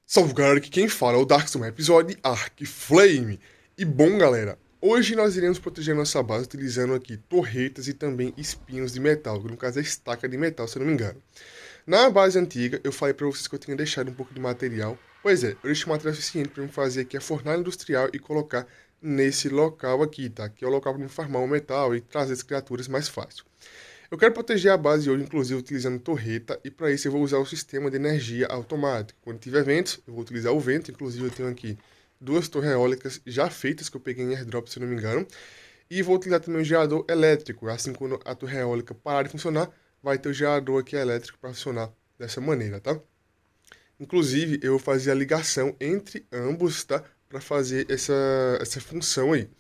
Salve galera, aqui quem fala é o Darkson episódio Arc Flame. E bom galera, hoje nós iremos proteger nossa base utilizando aqui torretas e também espinhos de metal, que no caso é estaca de metal, se eu não me engano. Na base antiga, eu falei pra vocês que eu tinha deixado um pouco de material. Pois é, eu deixei material suficiente para me fazer aqui a fornalha industrial e colocar nesse local aqui, tá? Que é o local para me farmar o metal e trazer as criaturas mais fácil. Eu quero proteger a base hoje, inclusive, utilizando torreta, e para isso eu vou usar o sistema de energia automático. Quando tiver ventos, eu vou utilizar o vento, inclusive eu tenho aqui duas torres eólicas já feitas, que eu peguei em airdrop, se não me engano, e vou utilizar também o gerador elétrico, assim quando a torre eólica parar de funcionar, vai ter o gerador aqui elétrico para funcionar dessa maneira, tá? Inclusive, eu vou fazer a ligação entre ambos, tá? Para fazer essa função aí.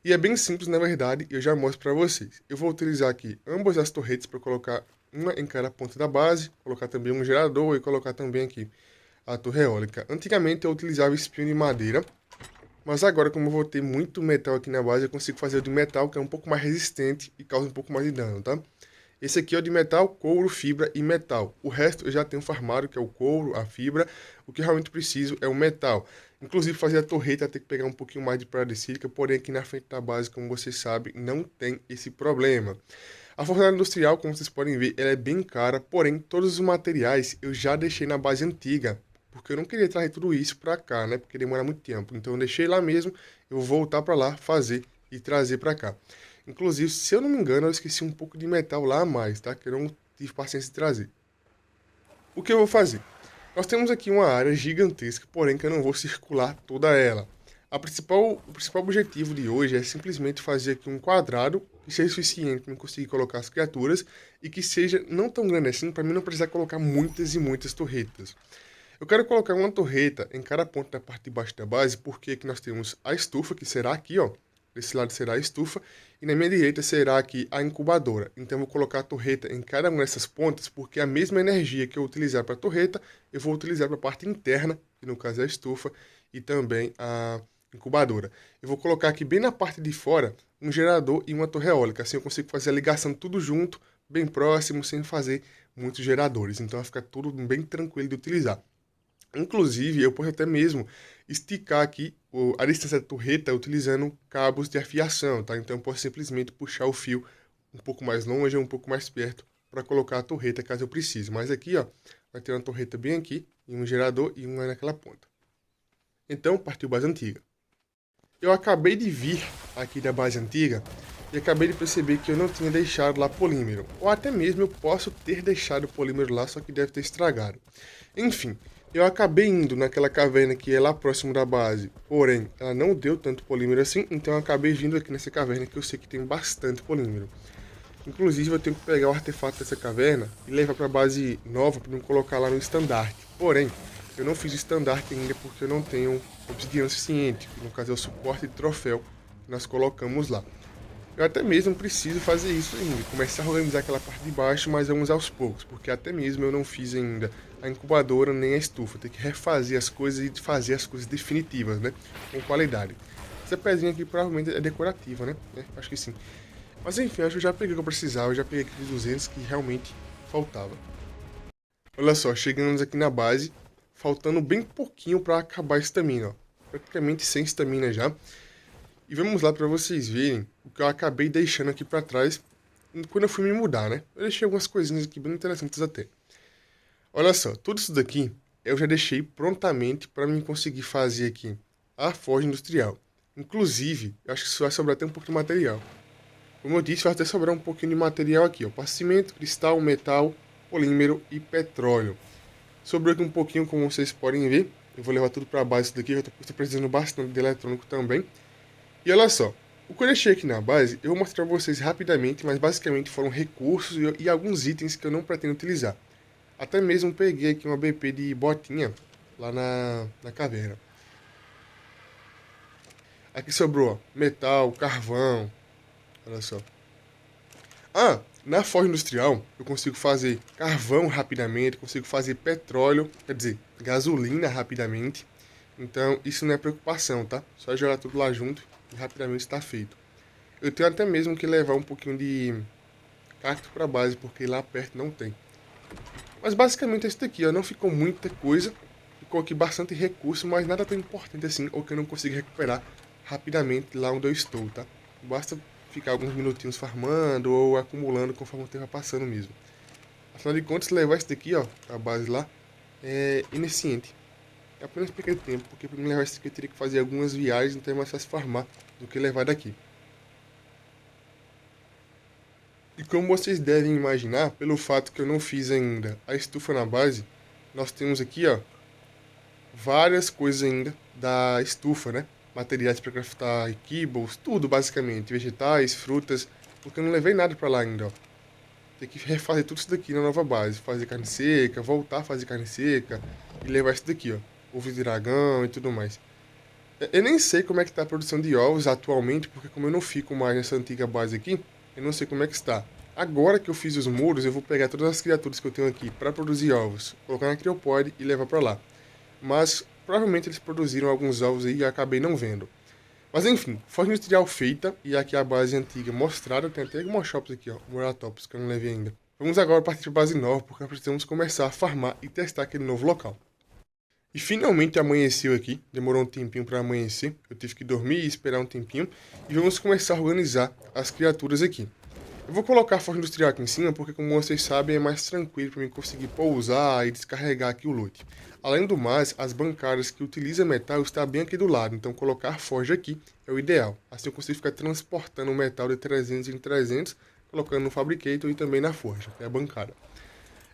E é bem simples, na verdade, eu já mostro para vocês. Eu vou utilizar aqui ambas as torretas para colocar uma em cada ponta da base, colocar também um gerador e colocar também aqui a torre eólica. Antigamente eu utilizava espinho de madeira, mas agora como eu vou ter muito metal aqui na base, eu consigo fazer o de metal que é um pouco mais resistente e causa um pouco mais de dano, tá? Esse aqui é o de metal, couro, fibra e metal. O resto eu já tenho farmado, que é o couro, a fibra. O que realmente preciso é o metal. Inclusive fazer a torreta ter que pegar um pouquinho mais de pedra sílica, porém aqui na frente da base, como vocês sabem, não tem esse problema. A fornalha industrial, como vocês podem ver, ela é bem cara, porém todos os materiais eu já deixei na base antiga, porque eu não queria trazer tudo isso para cá, né? Porque demora muito tempo. Então eu deixei lá mesmo, eu vou voltar para lá, fazer e trazer para cá. Inclusive, se eu não me engano, eu esqueci um pouco de metal lá a mais, tá? Que eu não tive paciência de trazer. O que eu vou fazer? Nós temos aqui uma área gigantesca, porém que eu não vou circular toda ela. O principal objetivo de hoje é simplesmente fazer aqui um quadrado que seja suficiente para eu conseguir colocar as criaturas e que seja não tão grande assim para mim não precisar colocar muitas e muitas torretas. Eu quero colocar uma torreta em cada ponto da parte de baixo da base, porque aqui nós temos a estufa, que será aqui, ó. Desse lado será a estufa, e na minha direita será aqui a incubadora. Então eu vou colocar a torreta em cada uma dessas pontas, porque a mesma energia que eu utilizar para a torreta, eu vou utilizar para a parte interna, que no caso é a estufa, e também a incubadora. Eu vou colocar aqui bem na parte de fora um gerador e uma torre eólica, assim eu consigo fazer a ligação tudo junto, bem próximo, sem fazer muitos geradores. Então vai ficar tudo bem tranquilo de utilizar. Inclusive, eu posso até mesmo esticar aqui a distância da torreta utilizando cabos de afiação, tá? Então, eu posso simplesmente puxar o fio um pouco mais longe ou um pouco mais perto para colocar a torreta caso eu precise. Mas aqui, ó, vai ter uma torreta bem aqui, e um gerador e uma naquela ponta. Então, partiu base antiga. Eu acabei de vir aqui da base antiga e acabei de perceber que eu não tinha deixado lá polímero. Ou até mesmo eu posso ter deixado o polímero lá, só que deve ter estragado. Enfim, eu acabei indo naquela caverna que é lá próximo da base, porém, ela não deu tanto polímero assim, então eu acabei vindo aqui nessa caverna que eu sei que tem bastante polímero. Inclusive, eu tenho que pegar o artefato dessa caverna e levar para a base nova para não colocar lá no estandarte. Porém, eu não fiz o estandarte ainda porque eu não tenho obsidiana suficiente, que no caso é o suporte de troféu que nós colocamos lá. Eu até mesmo preciso fazer isso ainda, começar a organizar aquela parte de baixo, mas vamos aos poucos, porque até mesmo eu não fiz ainda a incubadora nem a estufa. Tem que refazer as coisas e fazer as coisas definitivas, né? Com qualidade. Essa pezinha aqui provavelmente é decorativa, né? Acho que sim. Mas enfim, acho que eu já peguei o que eu precisava, eu já peguei aqueles 200 que realmente faltava. Olha só, chegamos aqui na base, faltando bem pouquinho para acabar a estamina, ó. Praticamente sem estamina já. E vamos lá para vocês verem o que eu acabei deixando aqui para trás quando eu fui me mudar, né? Eu deixei algumas coisinhas aqui bem interessantes até. Olha só, tudo isso daqui eu já deixei prontamente para mim conseguir fazer aqui a forja industrial. Inclusive, eu acho que isso vai sobrar até um pouco de material. Como eu disse, vai até sobrar um pouquinho de material aqui, ó. Cimento, cristal, metal, polímero e petróleo. Sobrou aqui um pouquinho, como vocês podem ver. Eu vou levar tudo para a base disso daqui, eu estou precisando bastante de eletrônico também. E olha só, o que eu deixei aqui na base, eu vou mostrar para vocês rapidamente, mas basicamente foram recursos e alguns itens que eu não pretendo utilizar. Até mesmo peguei aqui uma BP de botinha lá na caverna. Aqui sobrou, ó, metal, carvão, olha só. Ah, na forja industrial eu consigo fazer carvão rapidamente, consigo fazer petróleo, quer dizer, gasolina rapidamente. Então isso não é preocupação, tá? Só jogar tudo lá junto e rapidamente está feito. Eu tenho até mesmo que levar um pouquinho de cacto para base, porque lá perto não tem. Mas basicamente é isso daqui, ó, não ficou muita coisa, ficou aqui bastante recurso, mas nada tão importante assim, ou que eu não consigo recuperar rapidamente lá onde eu estou, tá? Basta ficar alguns minutinhos farmando ou acumulando conforme o tempo vai passando mesmo. Afinal de contas, levar isso daqui, ó, a base lá, é ineficiente. É apenas perca de tempo, porque para me levar isso daqui eu teria que fazer algumas viagens, então é mais fácil farmar do que levar daqui. E como vocês devem imaginar, pelo fato que eu não fiz ainda a estufa na base, nós temos aqui, ó, várias coisas ainda da estufa, né? Materiais para craftar kibbles, tudo basicamente, vegetais, frutas, porque eu não levei nada para lá ainda, ó. Tem que refazer tudo isso daqui na nova base, fazer carne seca, voltar a fazer carne seca e levar isso daqui, ó, ovo de dragão e tudo mais. Eu nem sei como é que tá a produção de ovos atualmente, porque como eu não fico mais nessa antiga base aqui, eu não sei como é que está. Agora que eu fiz os muros, eu vou pegar todas as criaturas que eu tenho aqui para produzir ovos, colocar na criopod e levar para lá. Mas provavelmente eles produziram alguns ovos aí e eu acabei não vendo. Mas enfim, forja industrial feita e aqui a base antiga mostrada, tem até alguns shops aqui, ó, Moratops, que eu não levei ainda. Vamos agora partir para a base nova, porque nós precisamos começar a farmar e testar aquele novo local. E finalmente amanheceu aqui, demorou um tempinho para amanhecer, eu tive que dormir e esperar um tempinho, e vamos começar a organizar as criaturas aqui. Eu vou colocar a forja industrial aqui em cima, porque como vocês sabem, é mais tranquilo para mim conseguir pousar e descarregar aqui o loot. Além do mais, as bancadas que utilizam metal estão bem aqui do lado, então colocar forja aqui é o ideal. Assim eu consigo ficar transportando o metal de 300 em 300, colocando no Fabricator e também na forja, que é a bancada.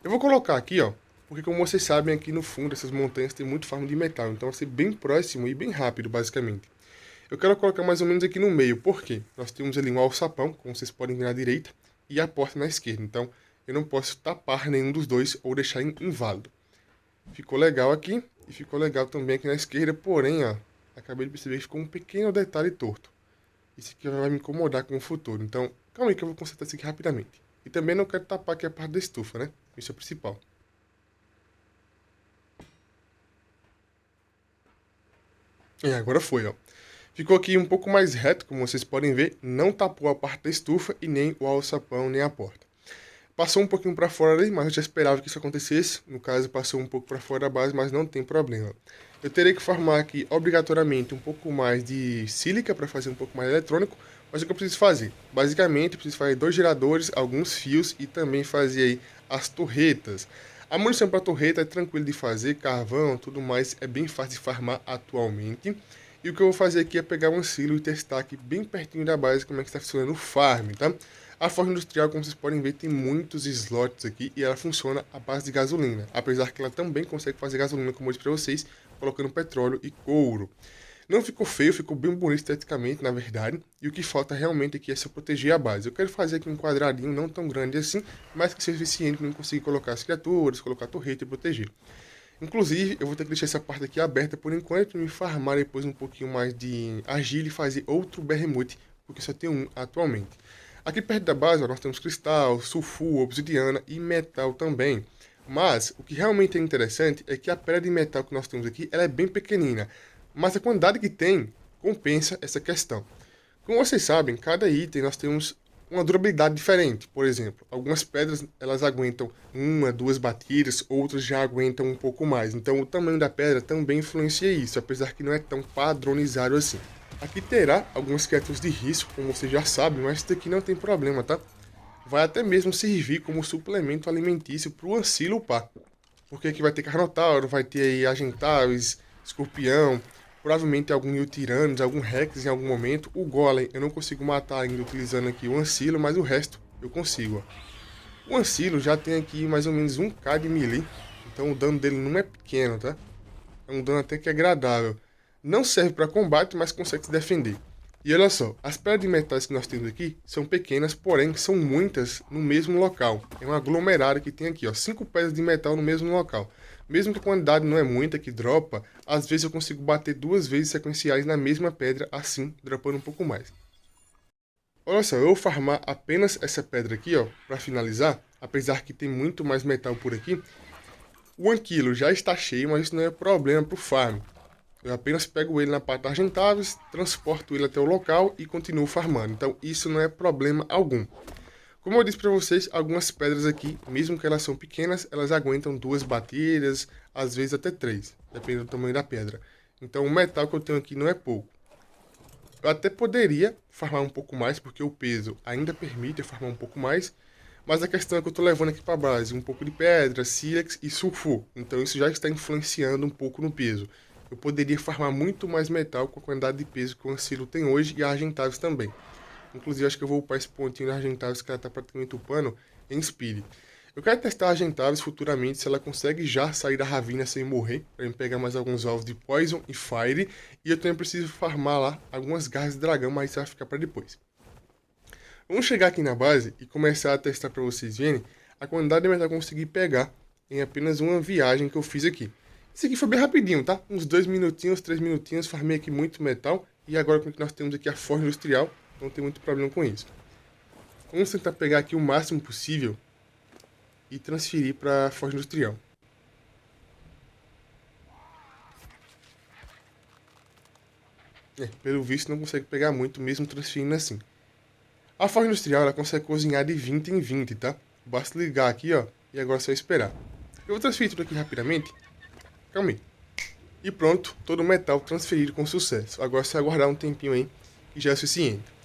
Eu vou colocar aqui, ó, porque como vocês sabem, aqui no fundo dessas montanhas tem muito farm de metal, então vai ser bem próximo e bem rápido, basicamente. Eu quero colocar mais ou menos aqui no meio, porque nós temos ali um alçapão, como vocês podem ver na direita, e a porta na esquerda, então eu não posso tapar nenhum dos dois ou deixar inválido. Ficou legal aqui e ficou legal também aqui na esquerda, porém, ó, acabei de perceber que ficou um pequeno detalhe torto. Isso aqui vai me incomodar com o futuro, então calma aí que eu vou consertar isso aqui rapidamente. E também não quero tapar aqui a parte da estufa, né? Isso é o principal. Agora foi, ó. Ficou aqui um pouco mais reto, como vocês podem ver, não tapou a parte da estufa e nem o alçapão, nem a porta. Passou um pouquinho para fora ali, mas eu já esperava que isso acontecesse. No caso, passou um pouco para fora da base, mas não tem problema. Eu terei que formar aqui, obrigatoriamente, um pouco mais de sílica para fazer um pouco mais eletrônico. Mas o que eu preciso fazer? Basicamente, eu preciso fazer 2 geradores, alguns fios e também fazer aí as torretas. A munição para torreta é tranquilo de fazer, carvão, tudo mais, é bem fácil de farmar atualmente. E o que eu vou fazer aqui é pegar um silo e testar aqui bem pertinho da base como é que está funcionando o farm, tá? A forja industrial, como vocês podem ver, tem muitos slots aqui e ela funciona à base de gasolina. Apesar que ela também consegue fazer gasolina, como eu disse para vocês, colocando petróleo e couro. Não ficou feio, ficou bem bonito esteticamente, na verdade. E o que falta realmente aqui é se proteger a base. Eu quero fazer aqui um quadradinho não tão grande assim, mas que seja suficiente para eu conseguir colocar as criaturas, colocar a torreta e proteger. Inclusive, eu vou ter que deixar essa parte aqui aberta por enquanto e me farmar depois um pouquinho mais de argila e fazer outro Behemoth, porque só tem um atualmente. Aqui perto da base, ó, nós temos cristal, sulfuro, obsidiana e metal também. Mas, o que realmente é interessante é que a pedra de metal que nós temos aqui, ela é bem pequenina. Mas a quantidade que tem compensa essa questão. Como vocês sabem, cada item nós temos uma durabilidade diferente. Por exemplo, algumas pedras elas aguentam 1, 2 batidas, outras já aguentam um pouco mais. Então o tamanho da pedra também influencia isso, apesar que não é tão padronizado assim. Aqui terá algumas criaturas de risco, como vocês já sabem, mas isso daqui não tem problema, tá? Vai até mesmo servir como suplemento alimentício para o Ancilo upar. Porque aqui vai ter Carnotauro, vai ter aí Argentavis, Escorpião, provavelmente algum Yutiranos, algum Rex em algum momento. O Golem eu não consigo matar ainda utilizando aqui o Ancilo, mas o resto eu consigo, ó. O Ancilo já tem aqui mais ou menos 1k de melee, então o dano dele não é pequeno, tá? É um dano até que agradável. Não serve para combate, mas consegue se defender. E olha só, as pedras de metais que nós temos aqui são pequenas, porém são muitas no mesmo local. É um aglomerado que tem aqui, ó, 5 pedras de metal no mesmo local. Mesmo que a quantidade não é muita que dropa, às vezes eu consigo bater 2 vezes sequenciais na mesma pedra, assim, dropando um pouco mais. Olha só, eu vou farmar apenas essa pedra aqui, ó, para finalizar, apesar que tem muito mais metal por aqui. O Anquilo já está cheio, mas isso não é problema para o farm. Eu apenas pego ele na parte da Argentavis, transporto ele até o local e continuo farmando. Então isso não é problema algum. Como eu disse para vocês, algumas pedras aqui, mesmo que elas são pequenas, elas aguentam 2 batidas, às vezes até 3, dependendo do tamanho da pedra. Então o metal que eu tenho aqui não é pouco. Eu até poderia farmar um pouco mais, porque o peso ainda permite eu farmar um pouco mais, mas a questão é que eu estou levando aqui para a base um pouco de pedra, sílex e sulfur, então isso já está influenciando um pouco no peso. Eu poderia farmar muito mais metal com a quantidade de peso que o Ancilo tem hoje e a Argentavis também. Inclusive, acho que eu vou upar esse pontinho da Argentavis, que ela está praticamente upando em Speed. Eu quero testar a Argentavis futuramente, se ela consegue já sair da Ravina sem morrer, para eu pegar mais alguns ovos de Poison e Fire. E eu também preciso farmar lá algumas garras de dragão, mas isso vai ficar para depois. Vamos chegar aqui na base e começar a testar para vocês verem a quantidade de metal que eu consegui pegar em apenas uma viagem que eu fiz aqui. Isso aqui foi bem rapidinho, tá? Uns 2 minutinhos, 3 minutinhos, farmei aqui muito metal. E agora com que nós temos aqui a Forja Industrial, não tem muito problema com isso. Vamos tentar pegar aqui o máximo possível e transferir para a Forja Industrial. Pelo visto não consegue pegar muito, mesmo transferindo assim. A Forja Industrial ela consegue cozinhar de 20 em 20, tá? Basta ligar aqui, ó, e agora é só esperar. Eu vou transferir tudo aqui rapidamente. Calma aí. E pronto, todo o metal transferido com sucesso. Agora é só aguardar um tempinho aí, que já é suficiente.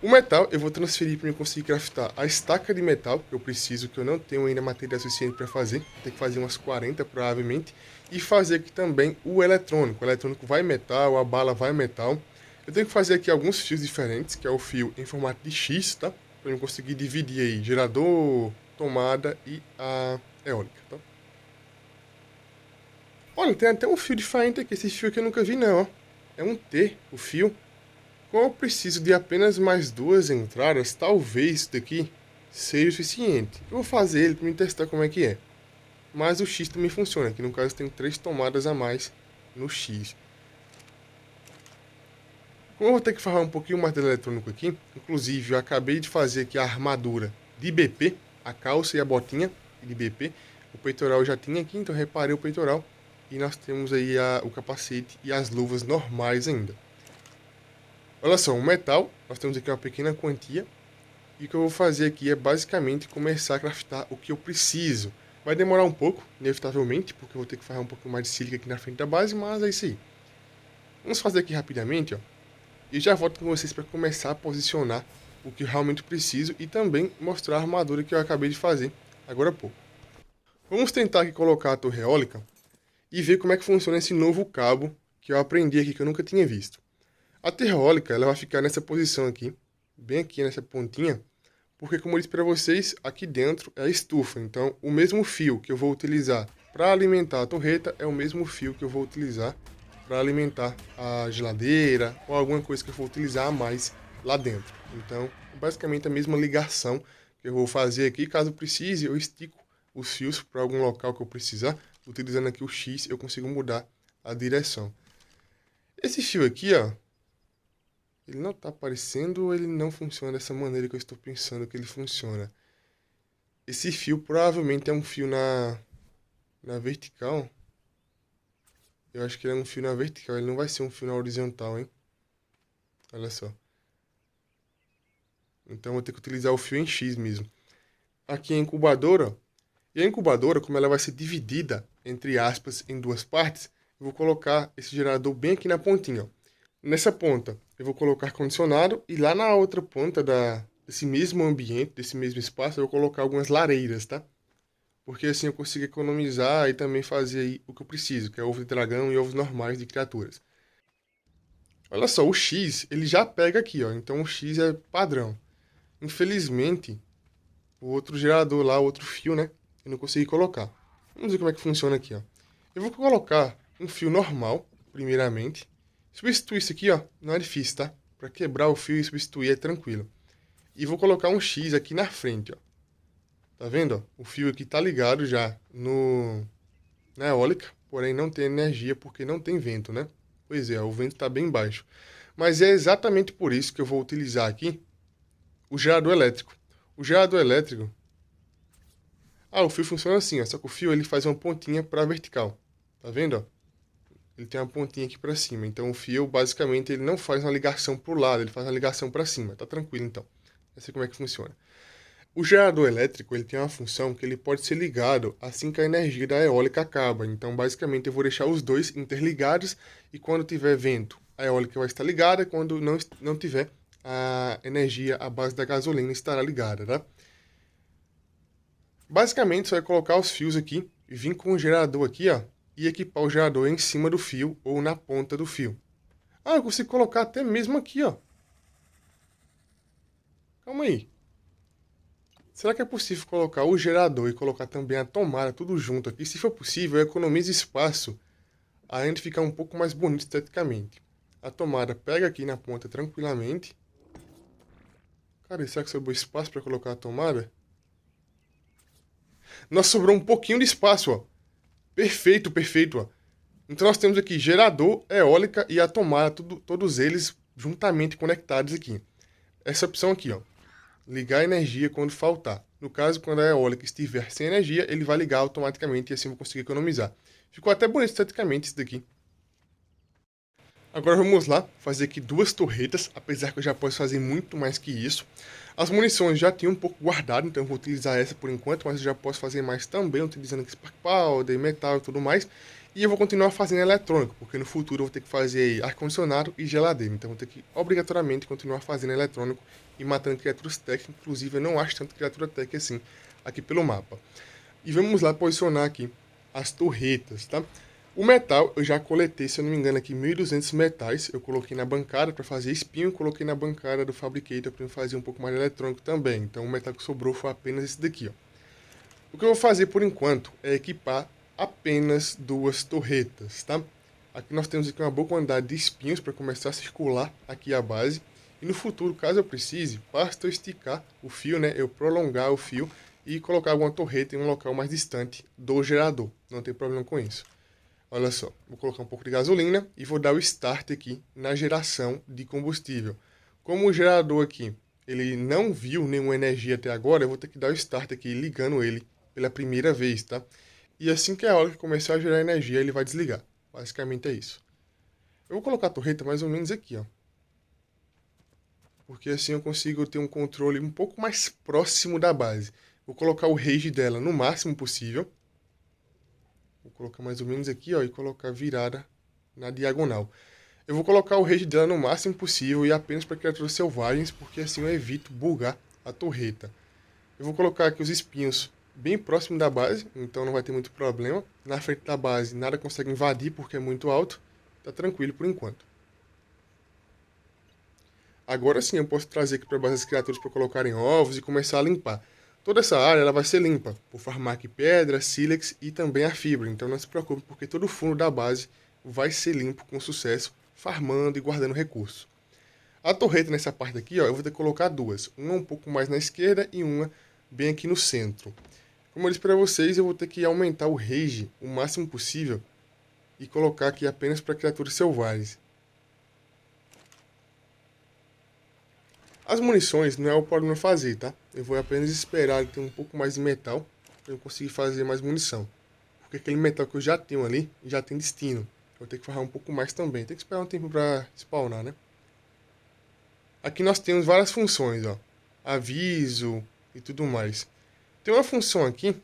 O metal eu vou transferir para eu conseguir craftar a estaca de metal, que eu preciso, que eu não tenho ainda material suficiente para fazer. Tem que fazer umas 40 provavelmente. E fazer aqui também o eletrônico. O eletrônico vai metal, a bala vai metal. Eu tenho que fazer aqui alguns fios diferentes, que é o fio em formato de X, tá? Para eu conseguir dividir aí gerador, tomada e a eólica, tá? Olha, tem até um fio diferente aqui. Esse fio aqui eu nunca vi não, ó. É um T, o fio. Como eu preciso de apenas mais 2 entradas, talvez isso daqui seja o suficiente. Eu vou fazer ele para me testar como é que é. Mas o X também funciona, que no caso tem 3 tomadas a mais no X. Como eu vou ter que falar um pouquinho mais do eletrônico aqui, inclusive eu acabei de fazer aqui a armadura de BP, a calça e a botinha de BP. O peitoral eu já tinha aqui, então reparei o peitoral. E nós temos aí o capacete e as luvas normais ainda. Olha só, o metal, nós temos aqui uma pequena quantia. E o que eu vou fazer aqui é basicamente começar a craftar o que eu preciso. Vai demorar um pouco, inevitavelmente, porque eu vou ter que fazer um pouco mais de sílica aqui na frente da base, mas é isso aí. Vamos fazer aqui rapidamente, ó. E já volto com vocês para começar a posicionar o que eu realmente preciso e também mostrar a armadura que eu acabei de fazer agora há pouco. Vamos tentar aqui colocar a torre eólica e ver como é que funciona esse novo cabo que eu aprendi aqui, que eu nunca tinha visto. A torre eólica ela vai ficar nessa posição aqui, bem aqui nessa pontinha, porque como eu disse para vocês, aqui dentro é a estufa. Então, o mesmo fio que eu vou utilizar para alimentar a torreta é o mesmo fio que eu vou utilizar para alimentar a geladeira ou alguma coisa que eu for utilizar a mais lá dentro. Então, basicamente a mesma ligação que eu vou fazer aqui. Caso precise, eu estico os fios para algum local que eu precisar. Utilizando aqui o X, eu consigo mudar a direção. Esse fio aqui, ó, ele não está aparecendo ou ele não funciona dessa maneira que eu estou pensando que ele funciona. Esse fio provavelmente é um fio na vertical. Eu acho que ele é um fio na vertical, ele não vai ser um fio na horizontal, hein? Olha só. Então eu vou ter que utilizar o fio em X mesmo. Aqui é a incubadora. E a incubadora, como ela vai ser dividida, entre aspas, em 2 partes, eu vou colocar esse gerador bem aqui na pontinha, ó. Nessa ponta, eu vou colocar ar-condicionado e lá na outra ponta desse mesmo ambiente, desse mesmo espaço, eu vou colocar algumas lareiras, tá? Porque assim eu consigo economizar e também fazer aí o que eu preciso, que é ovo de dragão e ovos normais de criaturas. Olha só, o X, ele já pega aqui, ó. Então o X é padrão. Infelizmente, o outro gerador lá, o outro fio, né? Eu não consegui colocar. Vamos ver como é que funciona aqui, ó. Eu vou colocar um fio normal, primeiramente. Substituir isso aqui, ó, não é difícil, tá? Para quebrar o fio e substituir é tranquilo. E vou colocar um X aqui na frente, ó. Tá vendo, ó? O fio aqui tá ligado já na eólica, porém não tem energia porque não tem vento, né? Pois é, o vento tá bem baixo. Mas é exatamente por isso que eu vou utilizar aqui o gerador elétrico. O gerador elétrico... Ah, o fio funciona assim, ó. Só que o fio ele faz uma pontinha para vertical. Tá vendo, ó? Ele tem uma pontinha aqui para cima. Então o fio, basicamente, ele não faz uma ligação pro lado, ele faz uma ligação para cima. Tá tranquilo, então. Não sei como é que funciona. O gerador elétrico ele tem uma função que ele pode ser ligado assim que a energia da eólica acaba. Então, basicamente, eu vou deixar os dois interligados e quando tiver vento, a eólica vai estar ligada. Quando não tiver, a energia à base da gasolina estará ligada, tá? Basicamente, você vai colocar os fios aqui e vir com o gerador aqui, ó, e equipar o gerador em cima do fio ou na ponta do fio. Ah, eu consigo colocar até mesmo aqui, ó. Calma aí. Será que é possível colocar o gerador e colocar também a tomada tudo junto aqui? Se for possível, economiza espaço, além de ficar um pouco mais bonito esteticamente. A tomada pega aqui na ponta tranquilamente. Cara, será que sobrou espaço para colocar a tomada? Nossa, sobrou um pouquinho de espaço, ó. Perfeito, perfeito, ó. Então nós temos aqui gerador, eólica e a tomada, todos eles juntamente conectados aqui. Essa opção aqui, ó. Ligar a energia quando faltar. No caso, quando a eólica estiver sem energia, ele vai ligar automaticamente e assim eu vou conseguir economizar. Ficou até bonito esteticamente isso daqui. Agora vamos lá fazer aqui duas torretas, apesar que eu já posso fazer muito mais que isso. As munições já tinham um pouco guardado, então eu vou utilizar essa por enquanto, mas eu já posso fazer mais também, utilizando aqui Spark Powder, metal e tudo mais. E eu vou continuar fazendo eletrônico, porque no futuro eu vou ter que fazer ar-condicionado e geladeira. Então eu vou ter que obrigatoriamente continuar fazendo eletrônico e matando criaturas tech. Inclusive eu não acho tanto criatura tech assim aqui pelo mapa. E vamos lá posicionar aqui as torretas, tá? O metal eu já coletei, se eu não me engano, aqui 1.200 metais. Eu coloquei na bancada para fazer espinho, coloquei na bancada do Fabricator para fazer um pouco mais de eletrônico também. Então o metal que sobrou foi apenas esse daqui, ó. O que eu vou fazer por enquanto é equipar apenas duas torretas, tá? Aqui nós temos aqui uma boa quantidade de espinhos para começar a circular aqui a base. E no futuro, caso eu precise, basta eu esticar o fio, né? Eu prolongar o fio e colocar alguma torreta em um local mais distante do gerador. Não tem problema com isso. Olha só, vou colocar um pouco de gasolina e vou dar o start aqui na geração de combustível. Como o gerador aqui, ele não viu nenhuma energia até agora, eu vou ter que dar o start aqui ligando ele pela primeira vez, tá? E assim que a hora que começar a gerar energia, ele vai desligar. Basicamente é isso. Eu vou colocar a torreta mais ou menos aqui, ó. Porque assim eu consigo ter um controle um pouco mais próximo da base. Vou colocar o range dela no máximo possível. Vou colocar mais ou menos aqui, ó, e colocar virada na diagonal. Eu vou colocar o range dela no máximo possível e apenas para criaturas selvagens, porque assim eu evito bugar a torreta. Eu vou colocar aqui os espinhos bem próximo da base, então não vai ter muito problema. Na frente da base nada consegue invadir porque é muito alto. Tá tranquilo por enquanto. Agora sim eu posso trazer aqui para a base as criaturas para colocarem ovos e começar a limpar. Toda essa área ela vai ser limpa por farmar aqui pedra, sílex e também a fibra. Então não se preocupe porque todo o fundo da base vai ser limpo com sucesso, farmando e guardando recursos. A torreta nessa parte aqui, ó, eu vou ter que colocar duas. Uma um pouco mais na esquerda e uma bem aqui no centro. Como eu disse para vocês, eu vou ter que aumentar o range o máximo possível e colocar aqui apenas para criaturas selvagens. As munições não é o problema fazer, tá? Eu vou apenas esperar ter um pouco mais de metal para eu conseguir fazer mais munição. Porque aquele metal que eu já tenho ali já tem destino. Eu vou ter que farrar um pouco mais também. Tem que esperar um tempo para spawnar, né? Aqui nós temos várias funções, ó. Aviso e tudo mais. Tem uma função aqui.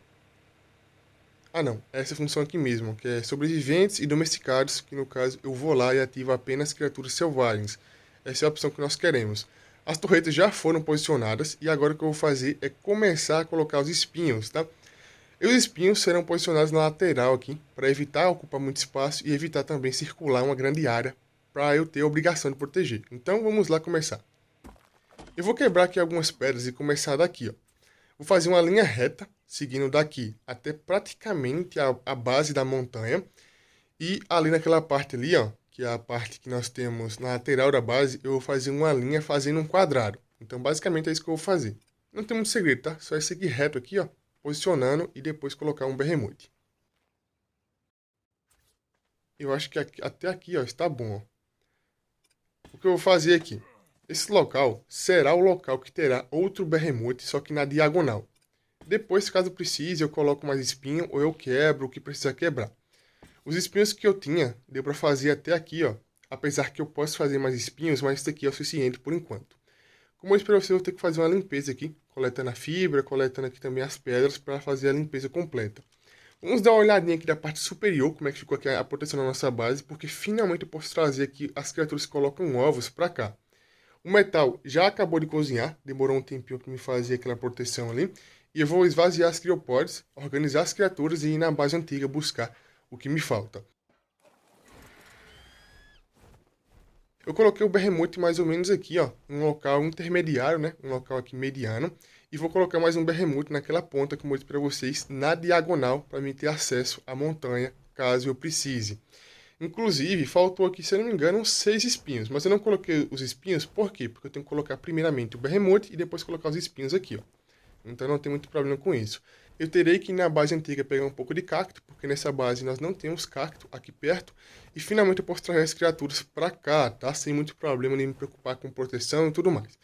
Ah não, é essa função aqui mesmo, que é sobreviventes e domesticados, que no caso eu vou lá e ativo apenas criaturas selvagens. Essa é a opção que nós queremos. As torretas já foram posicionadas e agora o que eu vou fazer é começar a colocar os espinhos, tá? E os espinhos serão posicionados na lateral aqui, para evitar ocupar muito espaço e evitar também circular uma grande área, para eu ter a obrigação de proteger. Então vamos lá começar. Eu vou quebrar aqui algumas pedras e começar daqui, ó. Vou fazer uma linha reta, seguindo daqui até praticamente a base da montanha. E ali naquela parte ali, ó, que é a parte que nós temos na lateral da base, eu vou fazer uma linha fazendo um quadrado. Então, basicamente é isso que eu vou fazer. Não tem muito segredo, tá? Só é seguir reto aqui, ó, posicionando e depois colocar um Behemoth. Eu acho que até aqui, ó, está bom, ó. O que eu vou fazer aqui? Esse local será o local que terá outro Behemoth, só que na diagonal. Depois, caso precise, eu coloco mais espinho ou eu quebro o que precisa quebrar. Os espinhos que eu tinha, deu para fazer até aqui, ó. Apesar que eu posso fazer mais espinhos, mas isso aqui é o suficiente por enquanto. Como eu disse para você, eu vou ter que fazer uma limpeza aqui, coletando a fibra, coletando aqui também as pedras para fazer a limpeza completa. Vamos dar uma olhadinha aqui da parte superior, como é que ficou aqui a proteção da nossa base, porque finalmente eu posso trazer aqui as criaturas que colocam ovos para cá. O metal já acabou de cozinhar, demorou um tempinho para me fazer aquela proteção ali. E eu vou esvaziar as criopods, organizar as criaturas e ir na base antiga buscar o que me falta. Eu coloquei o Behemoth mais ou menos aqui, ó, um local intermediário, né? Um local aqui mediano. E vou colocar mais um Behemoth naquela ponta, como eu disse para vocês, na diagonal, para mim ter acesso à montanha, caso eu precise. Inclusive, faltou aqui, se eu não me engano, uns 6 espinhos. Mas eu não coloquei os espinhos, por quê? Porque eu tenho que colocar primeiramente o Behemoth e depois colocar os espinhos aqui, ó. Então não tem muito problema com isso. Eu terei que ir na base antiga pegar um pouco de cacto, porque nessa base nós não temos cacto aqui perto. E finalmente eu posso trazer as criaturas pra cá, tá? Sem muito problema, nem me preocupar com proteção e tudo mais.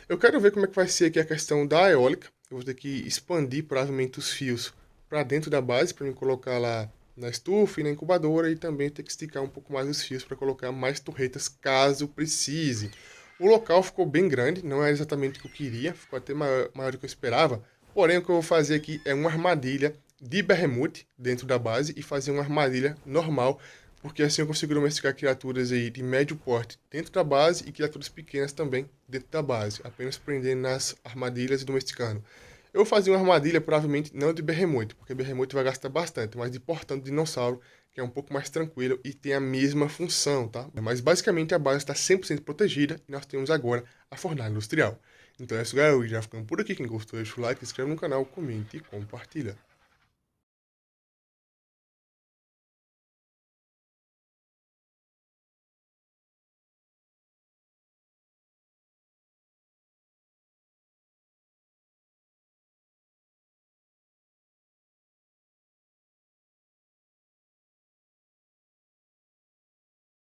Eu quero ver como é que vai ser aqui a questão da eólica. Eu vou ter que expandir provavelmente os fios para dentro da base, para me colocar lá na estufa e na incubadora. E também ter que esticar um pouco mais os fios para colocar mais torretas, caso precise. O local ficou bem grande, não é exatamente o que eu queria, ficou até maior do que eu esperava. Porém, o que eu vou fazer aqui é uma armadilha de Behemoth dentro da base e fazer uma armadilha normal, porque assim eu consigo domesticar criaturas aí de médio porte dentro da base e criaturas pequenas também dentro da base, apenas prendendo nas armadilhas e domesticando. Eu vou fazer uma armadilha provavelmente não de Behemoth, porque Behemoth vai gastar bastante, mas de portão de dinossauro, que é um pouco mais tranquilo e tem a mesma função, tá? Mas basicamente a base está 100% protegida e nós temos agora a fornalha industrial. Então é isso, galera. Eu já ficando por aqui. Quem gostou, deixa o like, se inscreve no canal, comente e compartilha.